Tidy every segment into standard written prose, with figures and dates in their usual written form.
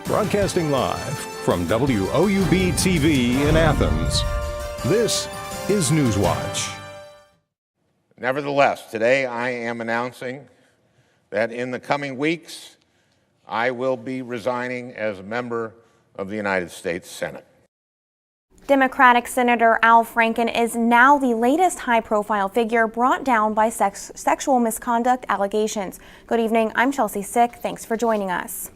Broadcasting live from WOUB TV in Athens, this is Newswatch. Nevertheless, today I am announcing that in the coming weeks, I will be resigning as a member of the United States Senate. Democratic Senator Al Franken is now the latest high-profile figure brought down by sexual misconduct allegations. Good evening, I'm Chelsea Sick. Thanks for joining us.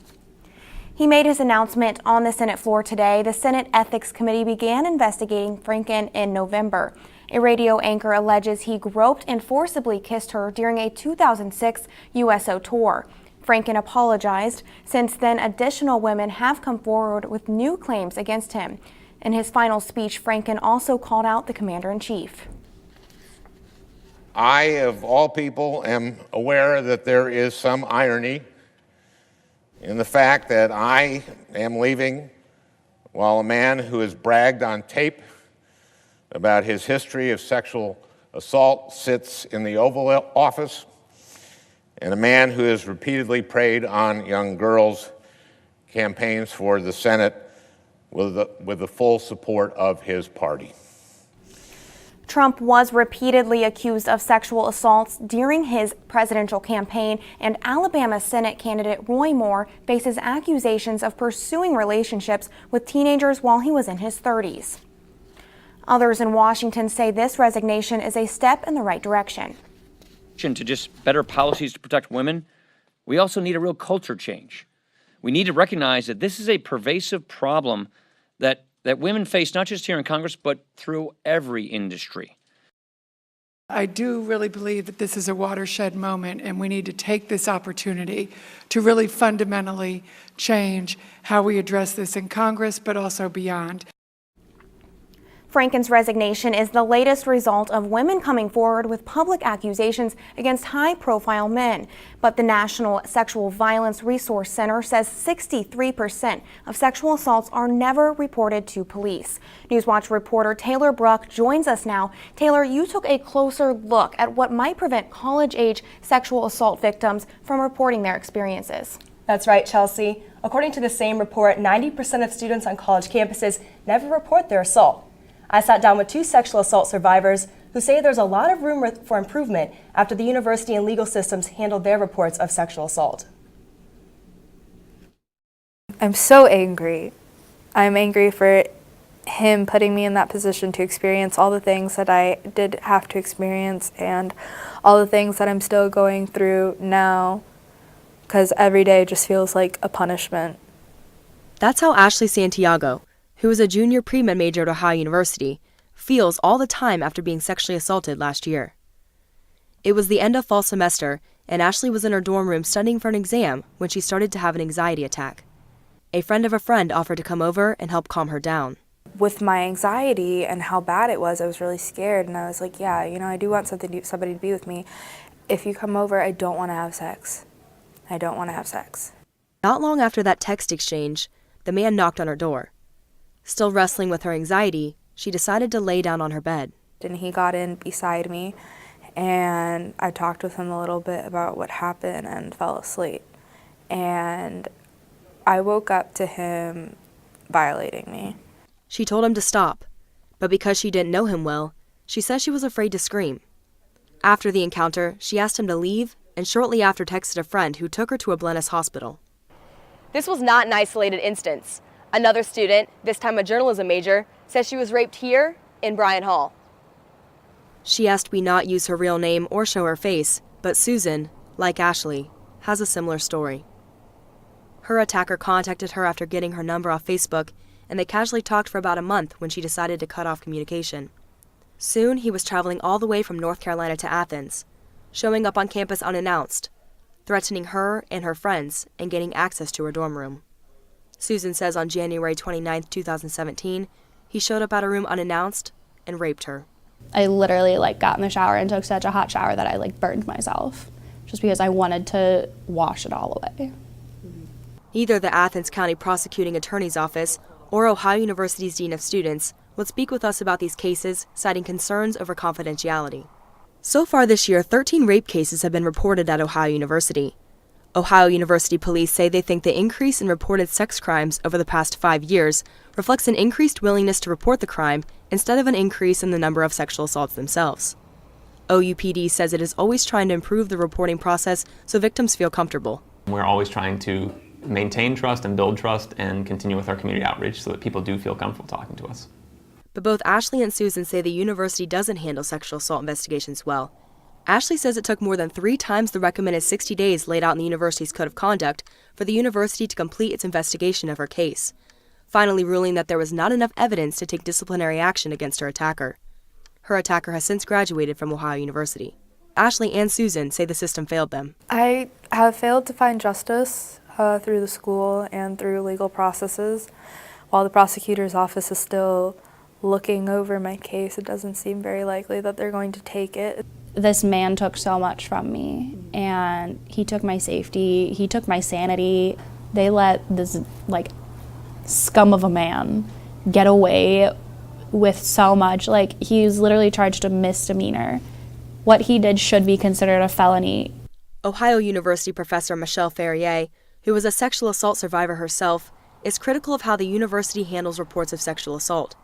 He made his announcement on the Senate floor today. The Senate Ethics Committee began investigating Franken in November. A radio anchor alleges he groped and forcibly kissed her during a 2006 USO tour. Franken apologized. Since then, additional women have come forward with new claims against him. In his final speech, Franken also called out the commander-in-chief. I, of all people, am aware that there is some irony in the fact that I am leaving while a man who has bragged on tape about his history of sexual assault sits in the Oval Office, and a man who has repeatedly preyed on young girls campaigns for the Senate with the full support of his party. Trump was repeatedly accused of sexual assaults during his presidential campaign, and Alabama Senate candidate Roy Moore faces accusations of pursuing relationships with teenagers while he was in his 30s. Others in Washington say this resignation is a step in the right direction. To just better policies to protect women, we also need a real culture change. We need to recognize that this is a pervasive problem that women face not just here in Congress, but through every industry. I do really believe that this is a watershed moment, and we need to take this opportunity to really fundamentally change how we address this in Congress, but also beyond. Franken's resignation is the latest result of women coming forward with public accusations against high-profile men. But the National Sexual Violence Resource Center says 63% of sexual assaults are never reported to police. Newswatch reporter Taylor Bruck joins us now. Taylor, you took a closer look at what might prevent college-age sexual assault victims from reporting their experiences. That's right, Chelsea. According to the same report, 90% of students on college campuses never report their assault. I sat down with two sexual assault survivors who say there's a lot of room for improvement after the university and legal systems handled their reports of sexual assault. I'm so angry. I'm angry for him putting me in that position to experience all the things that I did have to experience and all the things that I'm still going through now, because every day just feels like a punishment. That's how Ashley Santiago, who is a junior pre-med major at Ohio University, feels all the time after being sexually assaulted last year. It was the end of fall semester, and Ashley was in her dorm room studying for an exam when she started to have an anxiety attack. A friend of a friend offered to come over and help calm her down. With my anxiety and how bad it was, I was really scared, and I was like, yeah, I do want somebody to be with me. If you come over, I don't want to have sex. I don't want to have sex. Not long after that text exchange, the man knocked on her door. Still wrestling with her anxiety, she decided to lay down on her bed. And he got in beside me, and I talked with him a little bit about what happened and fell asleep. And I woke up to him violating me. She told him to stop, but because she didn't know him well, she says she was afraid to scream. After the encounter, she asked him to leave, and shortly after texted a friend who took her to a Blennis hospital. This was not an isolated instance. Another student, this time a journalism major, says she was raped here in Bryan Hall. She asked we not use her real name or show her face, but Susan, like Ashley, has a similar story. Her attacker contacted her after getting her number off Facebook, and they casually talked for about a month when she decided to cut off communication. Soon, he was traveling all the way from North Carolina to Athens, showing up on campus unannounced, threatening her and her friends and gaining access to her dorm room. Susan says on January 29, 2017, he showed up at her room unannounced and raped her. I literally got in the shower and took such a hot shower that I burned myself just because I wanted to wash it all away. Either the Athens County Prosecuting Attorney's Office or Ohio University's Dean of Students will speak with us about these cases, citing concerns over confidentiality. So far this year, 13 rape cases have been reported at Ohio University. Ohio University police say they think the increase in reported sex crimes over the past 5 years reflects an increased willingness to report the crime instead of an increase in the number of sexual assaults themselves. OUPD says it is always trying to improve the reporting process so victims feel comfortable. We're always trying to maintain trust and build trust and continue with our community outreach so that people do feel comfortable talking to us. But both Ashley and Susan say the university doesn't handle sexual assault investigations well. Ashley says it took more than 3 times the recommended 60 days laid out in the university's code of conduct for the university to complete its investigation of her case, finally ruling that there was not enough evidence to take disciplinary action against her attacker. Her attacker has since graduated from Ohio University. Ashley and Susan say the system failed them. I have failed to find justice through the school and through legal processes. While the prosecutor's office is still looking over my case, it doesn't seem very likely that they're going to take it. This man took so much from me, and he took my safety, he took my sanity. They let this scum of a man get away with so much. He was literally charged a misdemeanor. What he did should be considered a felony. Ohio University professor Michelle Ferrier, who was a sexual assault survivor herself, is critical of how the university handles reports of sexual assault.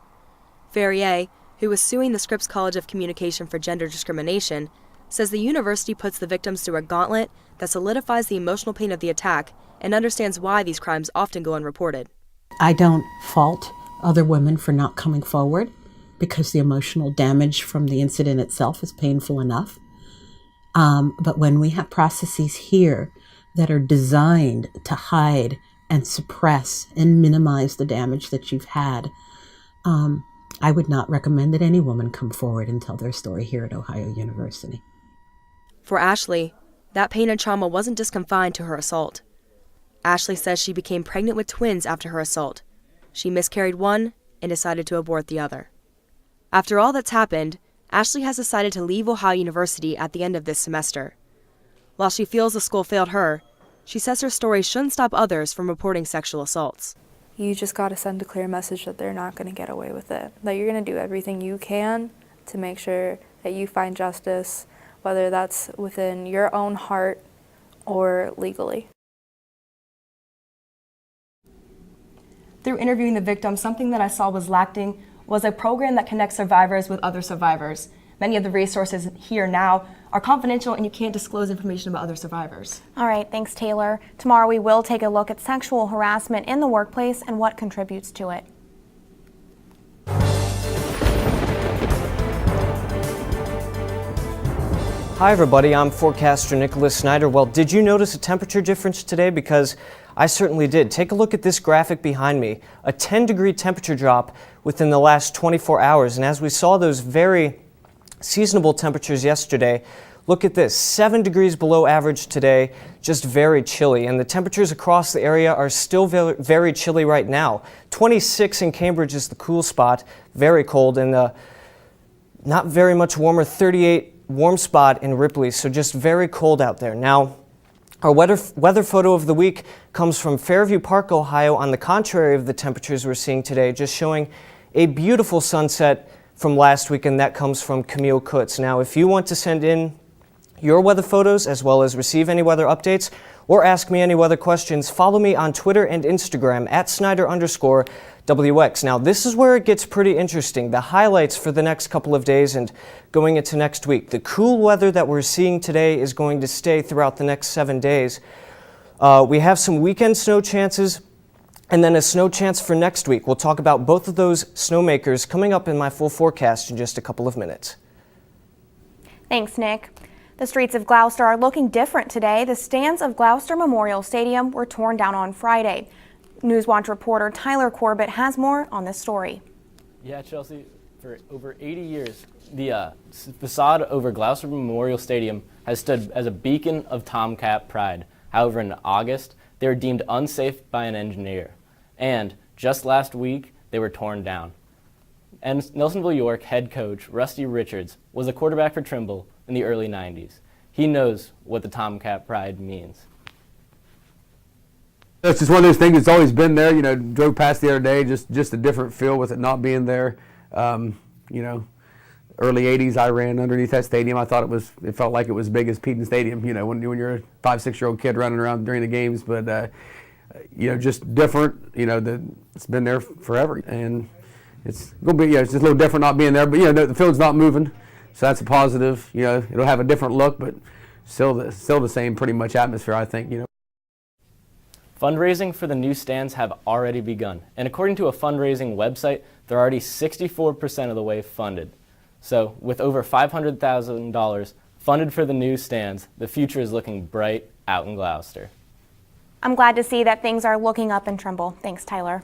Ferrier, who was suing the Scripps College of Communication for gender discrimination, says the university puts the victims through a gauntlet that solidifies the emotional pain of the attack and understands why these crimes often go unreported. I don't fault other women for not coming forward because the emotional damage from the incident itself is painful enough. But when we have processes here that are designed to hide and suppress and minimize the damage that you've had, I would not recommend that any woman come forward and tell their story here at Ohio University. For Ashley, that pain and trauma wasn't just confined to her assault. Ashley says she became pregnant with twins after her assault. She miscarried one and decided to abort the other. After all that's happened, Ashley has decided to leave Ohio University at the end of this semester. While she feels the school failed her, she says her story shouldn't stop others from reporting sexual assaults. You just got to send a clear message that they're not going to get away with it, that you're going to do everything you can to make sure that you find justice, whether that's within your own heart or legally. Through interviewing the victims, something that I saw was lacking was a program that connects survivors with other survivors. Many of the resources here now are confidential and you can't disclose information about other survivors. All right, thanks, Taylor. Tomorrow we will take a look at sexual harassment in the workplace and what contributes to it. Hi everybody, I'm forecaster Nicholas Snyder. Well, did you notice a temperature difference today? Because I certainly did. Take a look at this graphic behind me. A 10-degree temperature drop within the last 24 hours. And as we saw those very seasonable temperatures yesterday, look at this, 7 degrees below average today, just very chilly. And the temperatures across the area are still very chilly right now. 26 in Cambridge is the cool spot, very cold, and not very much warmer, 38 warm spot in Ripley, so just very cold out there. Now, our weather photo of the week comes from Fairview Park, Ohio, on the contrary of the temperatures we're seeing today, just showing a beautiful sunset from last week, and that comes from Camille Kutz. Now, if you want to send in your weather photos as well as receive any weather updates or ask me any weather questions, follow me on Twitter and Instagram at Snyder_WX. Now, this is where it gets pretty interesting. The highlights for the next couple of days and going into next week. The cool weather that we're seeing today is going to stay throughout the next 7 days. We have some weekend snow chances and then a snow chance for next week. We'll talk about both of those snowmakers coming up in my full forecast in just a couple of minutes. Thanks, Nick. The streets of Gloucester are looking different today. The stands of Gloucester Memorial Stadium were torn down on Friday. Newswatch reporter Tyler Corbett has more on this story. Yeah, Chelsea, for over 80 years, the facade over Gloucester Memorial Stadium has stood as a beacon of Tomcat pride. However, in August, they were deemed unsafe by an engineer. And just last week, they were torn down. And Nelsonville York head coach Rusty Richards was a quarterback for Trimble in the early 90s. He knows what the Tomcat pride means. It's just one of those things that's always been there. You know, drove past the other day, just a different feel with it not being there. You know, early 80s, I ran underneath that stadium. I thought it felt like it was big as Peden Stadium, you know, when you're a 5-6-year-old kid running around during the games. But, you know, just different, you know, it's been there forever. And it's going to be, it's just a little different not being there. But, you know, the field's not moving, so that's a positive. You know, it'll have a different look, but still the same pretty much atmosphere, I think, you know. Fundraising for the new stands have already begun, and according to a fundraising website, they're already 64% of the way funded. So with over $500,000 funded for the new stands, the future is looking bright out in Gloucester. I'm glad to see that things are looking up in Trimble. Thanks, Tyler.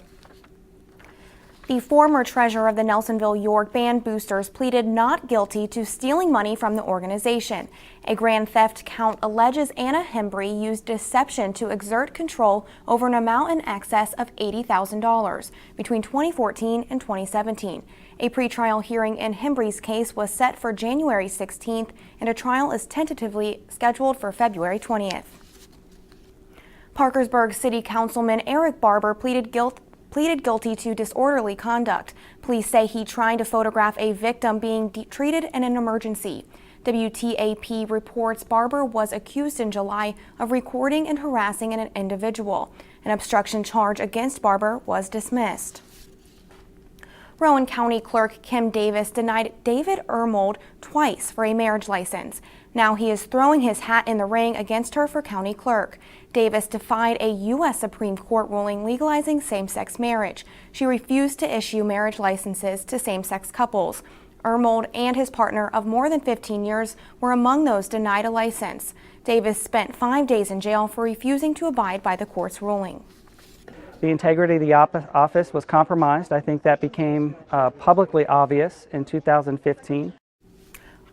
The former treasurer of the Nelsonville York Band Boosters pleaded not guilty to stealing money from the organization. A grand theft count alleges Anna Hembry used deception to exert control over an amount in excess of $80,000 between 2014 and 2017. A pretrial hearing in Hembry's case was set for January 16th, and a trial is tentatively scheduled for February 20th. Parkersburg City Councilman Eric Barber pleaded guilty to disorderly conduct. Police say he tried to photograph a victim being treated in an emergency. WTAP reports Barber was accused in July of recording and harassing an individual. An obstruction charge against Barber was dismissed. Rowan County Clerk Kim Davis denied David Ermold twice for a marriage license. Now he is throwing his hat in the ring against her for county clerk. Davis defied a U.S. Supreme Court ruling legalizing same-sex marriage. She refused to issue marriage licenses to same-sex couples. Ermold and his partner of more than 15 years were among those denied a license. Davis spent 5 days in jail for refusing to abide by the court's ruling. The integrity of the office was compromised. I think that became publicly obvious in 2015.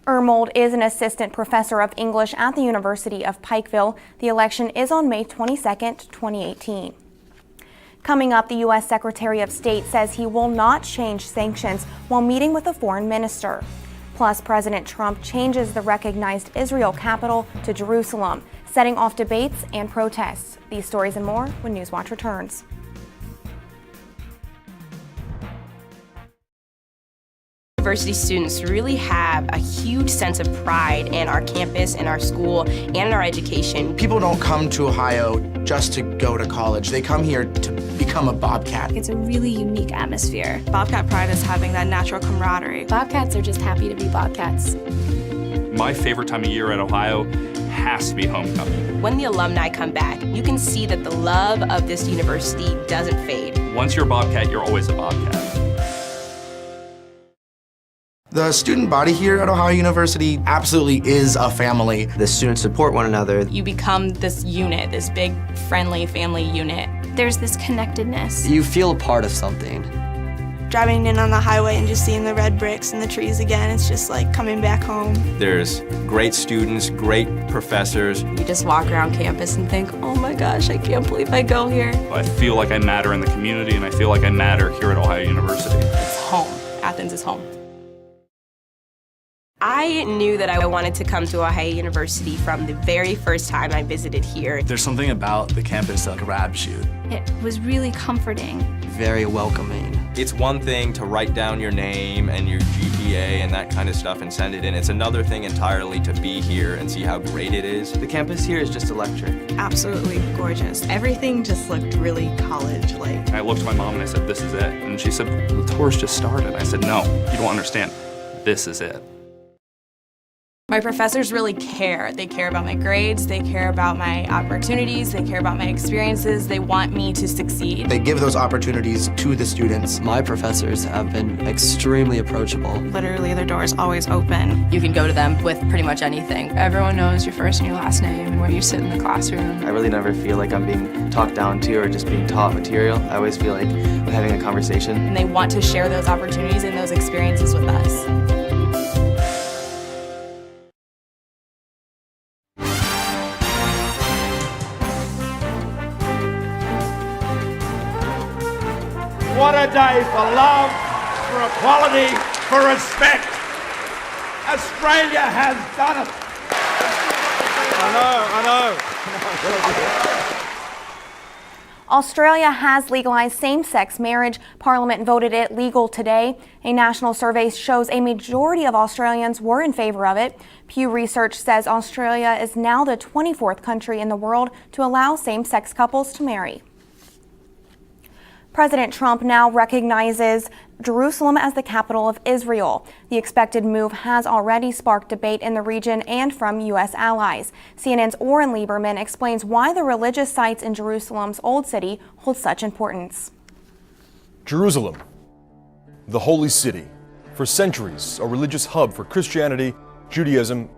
Ermold is an assistant professor of English at the University of Pikeville. The election is on May 22nd, 2018. Coming up, the U.S. Secretary of State says he will not change sanctions while meeting with a foreign minister. Plus, President Trump changes the recognized Israel capital to Jerusalem, setting off debates and protests. These stories and more when Newswatch returns. University students really have a huge sense of pride in our campus, in our school, and in our education. People don't come to Ohio just to go to college. They come here to become a Bobcat. It's a really unique atmosphere. Bobcat pride is having that natural camaraderie. Bobcats are just happy to be Bobcats. My favorite time of year at Ohio has to be homecoming. When the alumni come back, you can see that the love of this university doesn't fade. Once you're a Bobcat, you're always a Bobcat. The student body here at Ohio University absolutely is a family. The students support one another. You become this unit, this big, friendly family unit. There's this connectedness. You feel a part of something. Driving in on the highway and just seeing the red bricks and the trees again, it's just like coming back home. There's great students, great professors. You just walk around campus and think, oh my gosh, I can't believe I go here. I feel like I matter in the community, and I feel like I matter here at Ohio University. It's home. Athens is home. I knew that I wanted to come to Ohio University from the very first time I visited here. There's something about the campus that grabs you. It was really comforting. Very welcoming. It's one thing to write down your name and your GPA and that kind of stuff and send it in. It's another thing entirely to be here and see how great it is. The campus here is just electric. Absolutely gorgeous. Everything just looked really college-like. I looked at my mom and I said, this is it. And she said, the tour's just started. I said, no, you don't understand. This is it. My professors really care. They care about my grades, they care about my opportunities, they care about my experiences, they want me to succeed. They give those opportunities to the students. My professors have been extremely approachable. Literally, their door is always open. You can go to them with pretty much anything. Everyone knows your first and your last name and where you sit in the classroom. I really never feel like I'm being talked down to or just being taught material. I always feel like I'm having a conversation. And they want to share those opportunities and those experiences with us. What a day for love, for equality, for respect. Australia has done it. I know. Australia has legalized same-sex marriage. Parliament voted it legal today. A national survey shows a majority of Australians were in favor of it. Pew Research says Australia is now the 24th country in the world to allow same-sex couples to marry. President Trump now recognizes Jerusalem as the capital of Israel. The expected move has already sparked debate in the region and from U.S. allies. CNN's Oren Lieberman explains why the religious sites in Jerusalem's Old City hold such importance. Jerusalem, the holy city, for centuries a religious hub for Christianity, Judaism,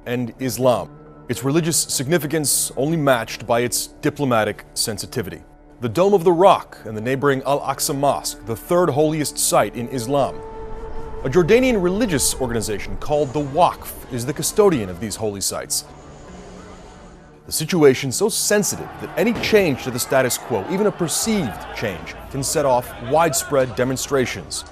and Islam. Its religious significance only matched by its diplomatic sensitivity. The Dome of the Rock and the neighboring Al-Aqsa Mosque, the third holiest site in Islam. A Jordanian religious organization called the WOUB is the custodian of these holy sites. The situation so sensitive that any change to the status quo, even a perceived change, can set off widespread demonstrations.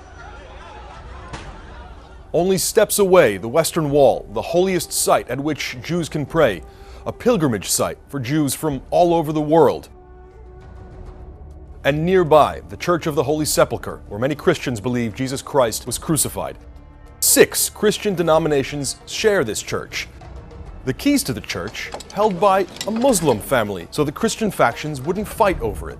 Only steps away, the Western Wall, the holiest site at which Jews can pray, a pilgrimage site for Jews from all over the world. And nearby, the Church of the Holy Sepulchre, where many Christians believe Jesus Christ was crucified. 6 Christian denominations share this church. The keys to the church held by a Muslim family, so the Christian factions wouldn't fight over it.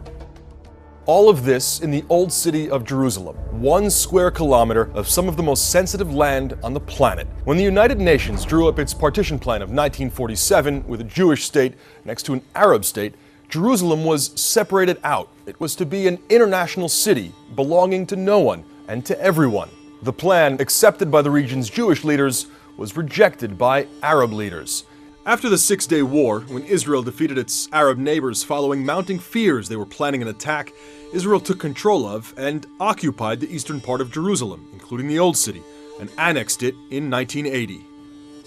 All of this in the old city of Jerusalem, 1 square kilometer of some of the most sensitive land on the planet. When the United Nations drew up its partition plan of 1947 with a Jewish state next to an Arab state, Jerusalem was separated out. It was to be an international city belonging to no one and to everyone. The plan, accepted by the region's Jewish leaders, was rejected by Arab leaders. After the Six-Day War, when Israel defeated its Arab neighbors following mounting fears they were planning an attack, Israel took control of and occupied the eastern part of Jerusalem, including the Old City, and annexed it in 1980.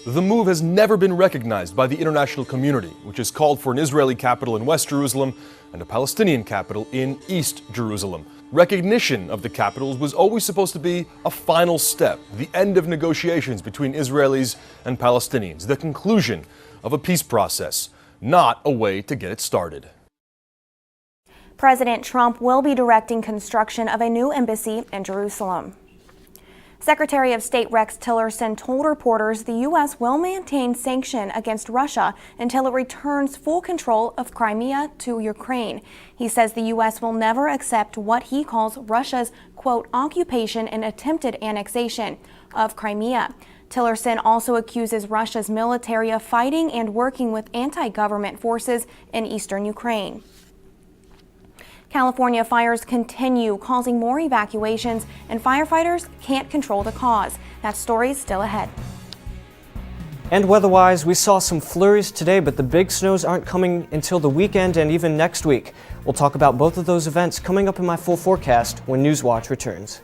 The move has never been recognized by the international community, which has called for an Israeli capital in West Jerusalem and a Palestinian capital in East Jerusalem. Recognition of the capitals was always supposed to be a final step, the end of negotiations between Israelis and Palestinians, the conclusion of a peace process, not a way to get it started. President Trump will be directing construction of a new embassy in Jerusalem. Secretary of State Rex Tillerson told reporters the U.S. will maintain sanction against Russia until it returns full control of Crimea to Ukraine. He says the U.S. will never accept what he calls Russia's, quote, occupation and attempted annexation of Crimea. Tillerson also accuses Russia's military of fighting and working with anti-government forces in eastern Ukraine. California fires continue, causing more evacuations, and firefighters can't control the cause. That story is still ahead. And weather-wise, we saw some flurries today, but the big snows aren't coming until the weekend and even next week. We'll talk about both of those events coming up in my full forecast when Newswatch returns.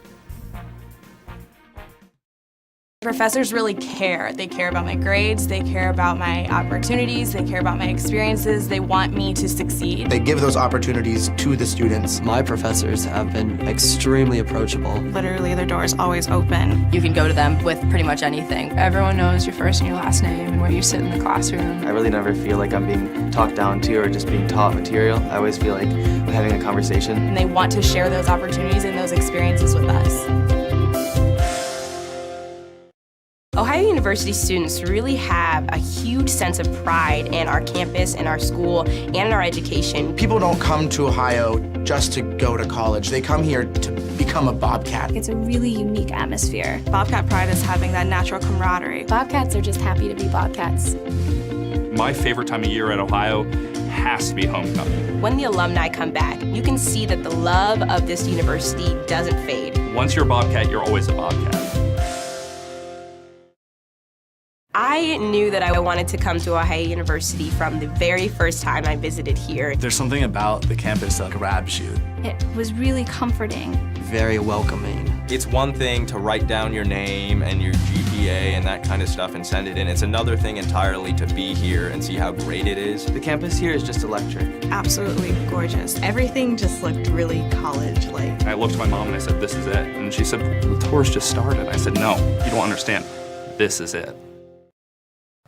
Professors really care. They care about my grades, they care about my opportunities, they care about my experiences, they want me to succeed. They give those opportunities to the students. My professors have been extremely approachable. Literally, their door is always open. You can go to them with pretty much anything. Everyone knows your first and your last name and where you sit in the classroom. I really never feel like I'm being talked down to or just being taught material. I always feel like I'm having a conversation. And they want to share those opportunities and those experiences with us. Ohio University students really have a huge sense of pride in our campus, in our school, and in our education. People don't come to Ohio just to go to college. They come here to become a Bobcat. It's a really unique atmosphere. Bobcat pride is having that natural camaraderie. Bobcats are just happy to be Bobcats. My favorite time of year at Ohio has to be homecoming. When the alumni come back, you can see that the love of this university doesn't fade. Once you're a Bobcat, you're always a Bobcat. I knew that I wanted to come to Ohio University from the very first time I visited here. There's something about the campus that grabs you. It was really comforting. Very welcoming. It's one thing to write down your name and your GPA and that kind of stuff and send it in. It's another thing entirely to be here and see how great it is. The campus here is just electric. Absolutely gorgeous. Everything just looked really college-like. I looked at my mom and I said, "This is it." And she said, "The tour's just started." I said, "No, you don't understand. This is it."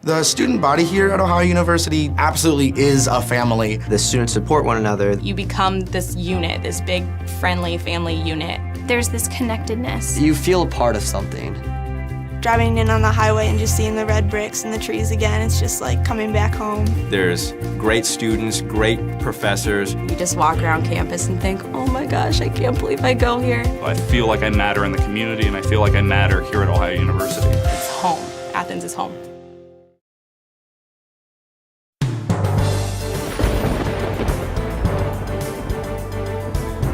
The student body here at Ohio University absolutely is a family. The students support one another. You become this unit, this big, friendly family unit. There's this connectedness. You feel a part of something. Driving in on the highway and just seeing the red bricks and the trees again, it's just like coming back home. There's great students, great professors. You just walk around campus and think, oh my gosh, I can't believe I go here. I feel like I matter in the community, and I feel like I matter here at Ohio University. It's home. Athens is home.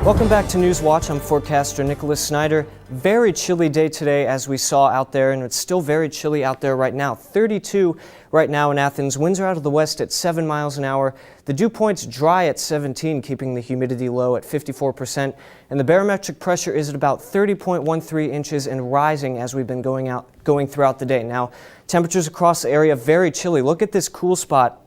Welcome back to Newswatch. I'm forecaster Nicholas Snyder. Very chilly day today, as we saw out there, and it's still very chilly out there right now. 32 right now in Athens. Winds are out of the west at 7 miles an hour. The dew point's dry at 17, keeping the humidity low at 54%. And the barometric pressure is at about 30.13 inches and rising as we've been going throughout the day. Now, temperatures across the area very chilly. Look at this cool spot.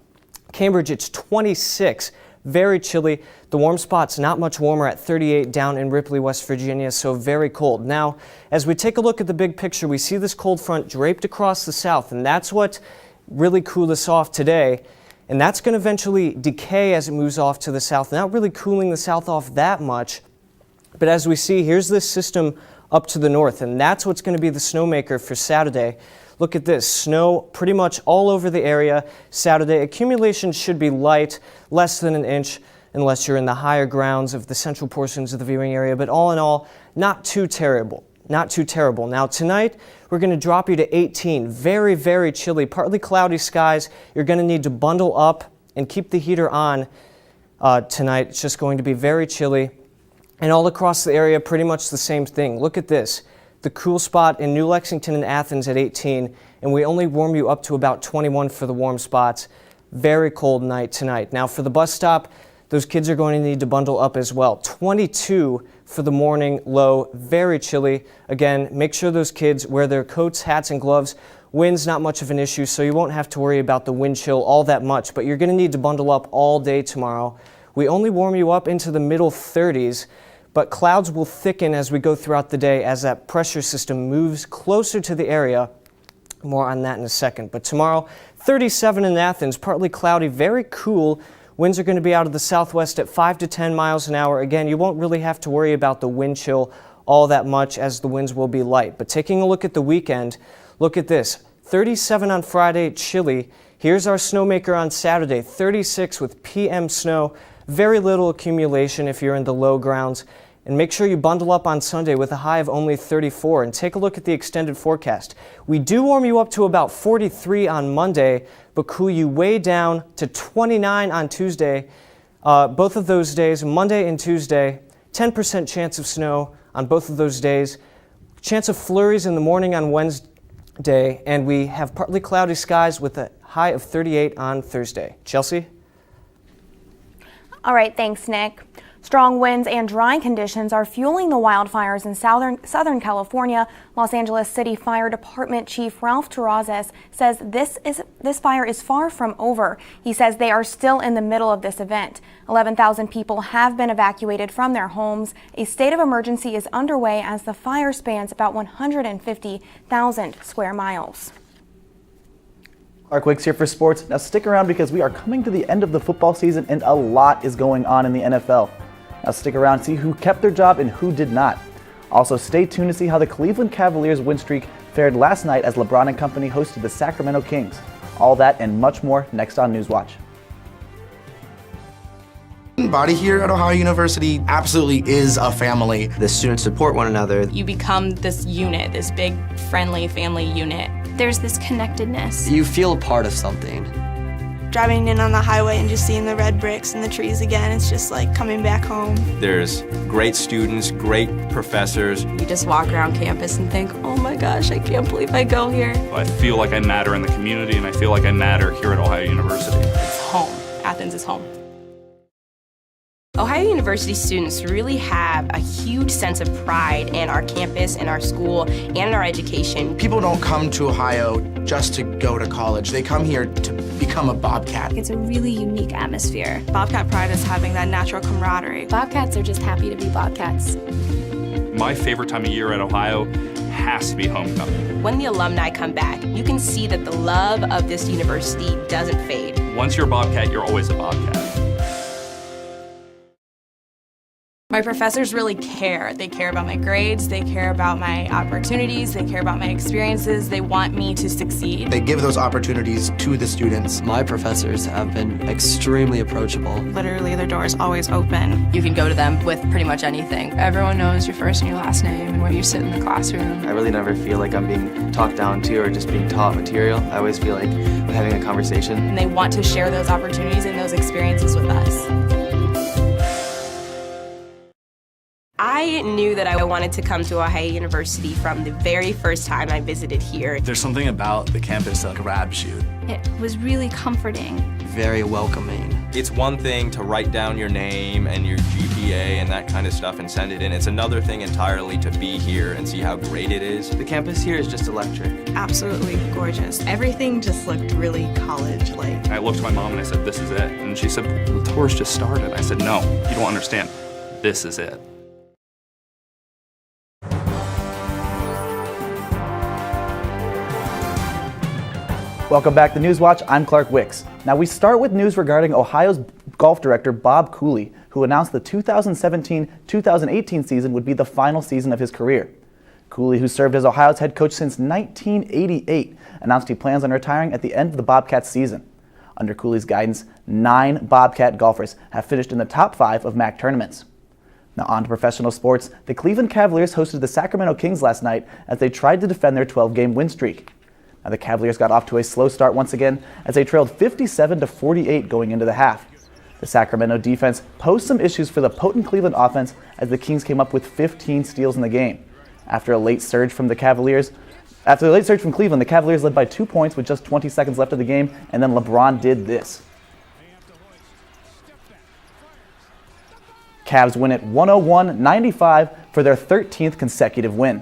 Cambridge, it's 26. Very chilly. The warm spot's not much warmer at 38 down in Ripley, West Virginia, so very cold. Now, as we take a look at the big picture, we see this cold front draped across the south, and that's what really cooled us off today. And that's going to eventually decay as it moves off to the south, not really cooling the south off that much. But as we see, here's this system up to the north, and that's what's going to be the snowmaker for Saturday. Look at this, snow pretty much all over the area Saturday. Accumulation should be light, less than an inch, unless you're in the higher grounds of the central portions of the viewing area. But all in all, not too terrible. Not too terrible. Now tonight, we're going to drop you to 18. Very, very chilly, partly cloudy skies. You're going to need to bundle up and keep the heater on tonight. It's just going to be very chilly. And all across the area, pretty much the same thing. Look at this. The cool spot in New Lexington and Athens at 18, and we only warm you up to about 21 for the warm spots. Very cold night tonight. Now for the bus stop, those kids are going to need to bundle up as well. 22 for the morning low, very chilly. Again, make sure those kids wear their coats, hats, and gloves. Wind's not much of an issue, so you won't have to worry about the wind chill all that much, but you're going to need to bundle up all day tomorrow. We only warm you up into the middle 30s. But clouds will thicken as we go throughout the day as that pressure system moves closer to the area. More on that in a second. But tomorrow, 37 in Athens, partly cloudy, very cool. Winds are going to be out of the southwest at 5 to 10 miles an hour. Again, you won't really have to worry about the wind chill all that much as the winds will be light. But taking a look at the weekend, look at this. 37 on Friday, chilly. Here's our snowmaker on Saturday, 36 with PM snow. Very little accumulation if you're in the low grounds. And make sure you bundle up on Sunday with a high of only 34. And take a look at the extended forecast. We do warm you up to about 43 on Monday, but cool you way down to 29 on Tuesday. Both of those days, Monday and Tuesday, 10% chance of snow on both of those days. Chance of flurries in the morning on Wednesday. And we have partly cloudy skies with a high of 38 on Thursday. Chelsea? All right, thanks, Nick. Strong winds and dry conditions are fueling the wildfires in Southern California. Los Angeles City Fire Department Chief Ralph Terrazas says this fire is far from over. He says they are still in the middle of this event. 11,000 people have been evacuated from their homes. A state of emergency is underway as the fire spans about 150,000 square miles. Clark Wicks here for sports. Now stick around because we are coming to the end of the football season and a lot is going on in the NFL. Now stick around to see who kept their job and who did not. Also stay tuned to see how the Cleveland Cavaliers win streak fared last night as LeBron and company hosted the Sacramento Kings. All that and much more next on Newswatch. The body here at Ohio University absolutely is a family. The students support one another. You become this unit, this big, friendly family unit. There's this connectedness. You feel a part of something. Driving in on the highway and just seeing the red bricks and the trees again, it's just like coming back home. There's great students, great professors. You just walk around campus and think, oh my gosh, I can't believe I go here. I feel like I matter in the community, and I feel like I matter here at Ohio University. It's home. Athens is home. Ohio University students really have a huge sense of pride in our campus, in our school, and in our education. People don't come to Ohio just to go to college. They come here to become a Bobcat. It's a really unique atmosphere. Bobcat pride is having that natural camaraderie. Bobcats are just happy to be Bobcats. My favorite time of year at Ohio has to be homecoming. When the alumni come back, you can see that the love of this university doesn't fade. Once you're a Bobcat, you're always a Bobcat. My professors really care. They care about my grades, they care about my opportunities, they care about my experiences, they want me to succeed. They give those opportunities to the students. My professors have been extremely approachable. Literally, their door is always open. You can go to them with pretty much anything. Everyone knows your first and your last name and where you sit in the classroom. I really never feel like I'm being talked down to or just being taught material. I always feel like I'm having a conversation. And they want to share those opportunities and those experiences with us. I knew that I wanted to come to Ohio University from the very first time I visited here. There's something about the campus that grabs you. It was really comforting. Very welcoming. It's one thing to write down your name and your GPA and that kind of stuff and send it in. It's another thing entirely to be here and see how great it is. The campus here is just electric. Absolutely gorgeous. Everything just looked really college-like. I looked at my mom and I said, this is it. And she said, the tour's just started. I said, no, you don't understand. This is it. Welcome back to Newswatch. I'm Clark Wicks. Now we start with news regarding Ohio's golf director Bob Cooley, who announced the 2017-2018 season would be the final season of his career. Cooley, who served as Ohio's head coach since 1988, announced he plans on retiring at the end of the Bobcats season. Under Cooley's guidance, 9 Bobcat golfers have finished in the top 5 of MAC tournaments. Now on to professional sports. The Cleveland Cavaliers hosted the Sacramento Kings last night as they tried to defend their 12-game win streak. Now the Cavaliers got off to a slow start once again as they trailed 57-48 going into the half. The Sacramento defense posed some issues for the potent Cleveland offense as the Kings came up with 15 steals in the game. After a late surge from Cleveland, the Cavaliers led by 2 points with just 20 seconds left of the game, and then LeBron did this. Cavs win it 101-95 for their 13th consecutive win.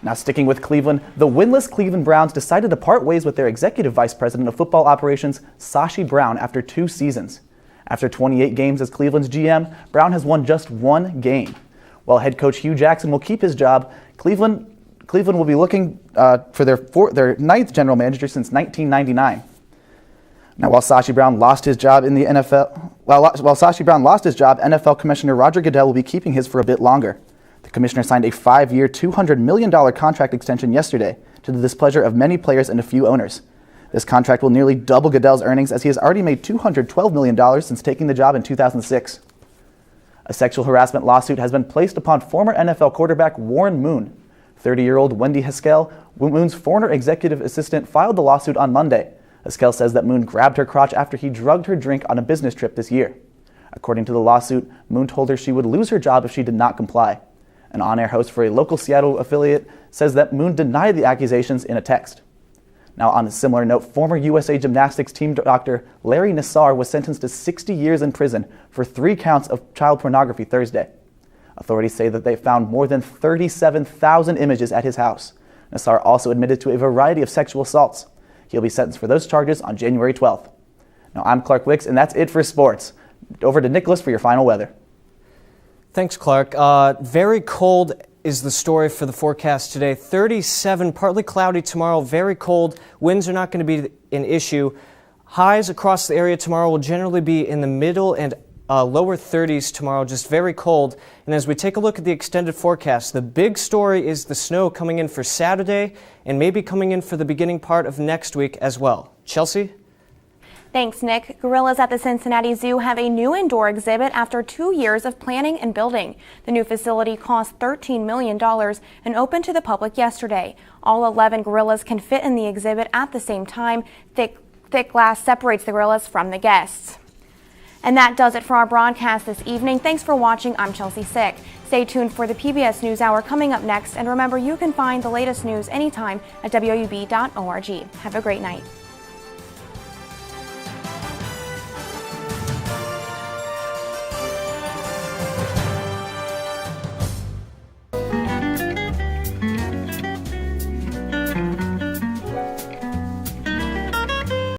Now sticking with Cleveland, the winless Cleveland Browns decided to part ways with their executive vice president of football operations, Sashi Brown, after 2 seasons. After 28 games as Cleveland's GM, Brown has won just 1 game. While head coach Hugh Jackson will keep his job, Cleveland will be looking for their 9th general manager since 1999. Now, while Sashi Brown lost his job in the NFL, NFL Commissioner Roger Goodell will be keeping his for a bit longer. The commissioner signed a 5-year, $200 million contract extension yesterday to the displeasure of many players and a few owners. This contract will nearly double Goodell's earnings as he has already made $212 million since taking the job in 2006. A sexual harassment lawsuit has been placed upon former NFL quarterback Warren Moon. 30-year-old Wendy Haskell, Moon's former executive assistant, filed the lawsuit on Monday. Haskell says that Moon grabbed her crotch after he drugged her drink on a business trip this year. According to the lawsuit, Moon told her she would lose her job if she did not comply. An on-air host for a local Seattle affiliate says that Moon denied the accusations in a text. Now, on a similar note, former USA Gymnastics team doctor Larry Nassar was sentenced to 60 years in prison for 3 counts of child pornography Thursday. Authorities say that they found more than 37,000 images at his house. Nassar also admitted to a variety of sexual assaults. He'll be sentenced for those charges on January 12th. Now, I'm Clark Wicks, and that's it for sports. Over to Nicholas for your final weather. Thanks, Clark. Very cold is the story for the forecast today. 37, partly cloudy tomorrow, very cold. Winds are not going to be an issue. Highs across the area tomorrow will generally be in the middle and lower 30s tomorrow, just very cold. And as we take a look at the extended forecast, the big story is the snow coming in for Saturday and maybe coming in for the beginning part of next week as well. Chelsea? Thanks, Nick. Gorillas at the Cincinnati Zoo have a new indoor exhibit after 2 years of planning and building. The new facility cost $13 million and opened to the public yesterday. All 11 gorillas can fit in the exhibit at the same time. Thick glass separates the gorillas from the guests. And that does it for our broadcast this evening. Thanks for watching. I'm Chelsea Sick. Stay tuned for the PBS NewsHour coming up next. And remember, you can find the latest news anytime at WOUB.org. Have a great night.